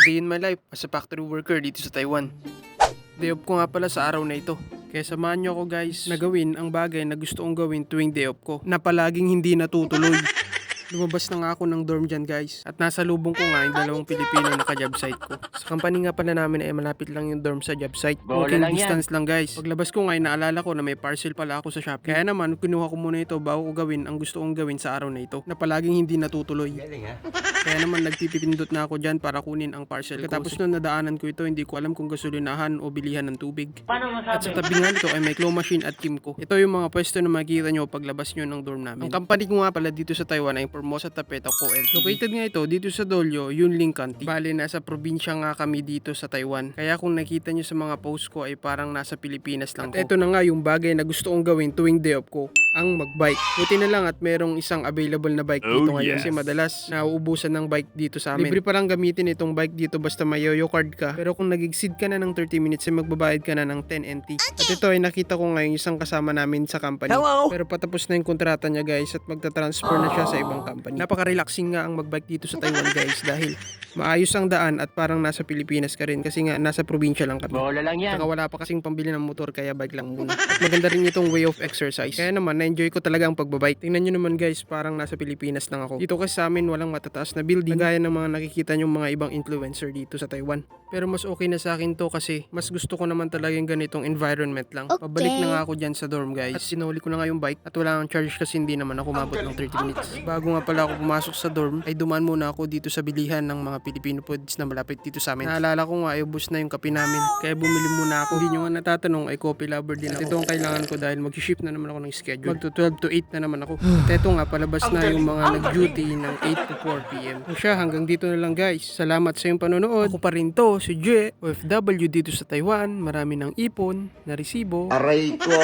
day in my life as a factory worker dito sa Taiwan. Day off ko nga pala sa araw na ito. Kaya samahan nyo ako guys na gawin ang bagay na gusto kong gawin tuwing day off ko na palaging hindi natutuloy. Lumabas na nga ako ng dorm dyan guys. At nasa lubong ko nga yung dalawang Pilipino na ka-job site ko. Sa company nga pala namin ay malapit lang yung dorm sa job site. Walking distance lang guys. Paglabas ko nga ay naalala ko na may parcel pala ako sa Shopee. Kaya naman kinuha ko muna ito bago ko gawin ang gusto kong gawin sa araw na ito. Na palaging hindi natutuloy. Kaya naman nagpipindot na ako dyan para kunin ang parcel. Katapos nun nadaanan ko ito, hindi ko alam kung gasolinahan o bilihan ng tubig. At sa tabi nga nito ay may claw machine at Kimco. Ito yung mga pwesto na makikita nyo paglabas nyo ng dorm namin. Ang company ko nga pala dito sa Taiwan ay Formosa Tapeta Co.L. Located nga ito dito sa Dolio, Yunlin County. Bale, nasa probinsya nga kami dito sa Taiwan. Kaya kung nakita nyo sa mga post ko ay parang nasa Pilipinas lang ko. At ito na nga yung bagay na gusto kong gawin tuwing day off ko, ang magbike. Buti na lang at merong isang available na bike dito ngayon kasi madalas nauubusan ng bike dito sa amin. Libre pa lang gamitin itong bike dito basta may yoyo card ka. Pero kung nag-exceed ka na ng 30 minutes ay magbabayad ka na ng 10 NT. At ito ay nakita ko ngayon isang kasama namin sa company. Hello! Pero patapos na yung kontrata niya guys at magta-transfer na siya sa ibang company. Napaka-relaxing nga ang magbike dito sa Taiwan guys dahil maayos ang daan at parang nasa Pilipinas ka rin kasi nga nasa probinsya lang kami. Bola lang yan. Saka wala pa kasing pambili ng motor kaya bike lang muna. At maganda rin itong way of exercise. Kaya naman na-enjoy ko talaga ang pagbabike. Tingnan nyo naman guys, parang nasa Pilipinas lang ako. Dito kasi sa amin walang matataas na building gaya ng mga nakikita nyong mga ibang influencer dito sa Taiwan. Pero mas okay na sa akin to kasi mas gusto ko naman talaga yung ganitong environment lang. Okay. Pabalik na nga ako dyan sa dorm guys. At sinuli ko na nga yung bike at wala nang charge kasi hindi naman ako umabot ng 30 minutes. Bago nga pala ako pumasok sa dorm ay dumaan muna ako dito sa bilihan ng mga Filipino foods na malapit dito sa amin. Naalala ko nga ay ubos na yung kape namin. Kaya bumili muna ako. Hindi nyo nga natatanong ay coffee lover din ako. At ito ang kailangan ko dahil mag-shift na naman ako ng schedule. Magto 12 to 8 na naman ako. At ito nga palabas na yung mga nag-duty ng 8 to 4 PM. So siya hanggang dito na lang guys. Salamat sa iyong panonood. Ako pa rin to, si Jue, OFW dito sa Taiwan. Marami ng ipon, na resibo. Aray ko!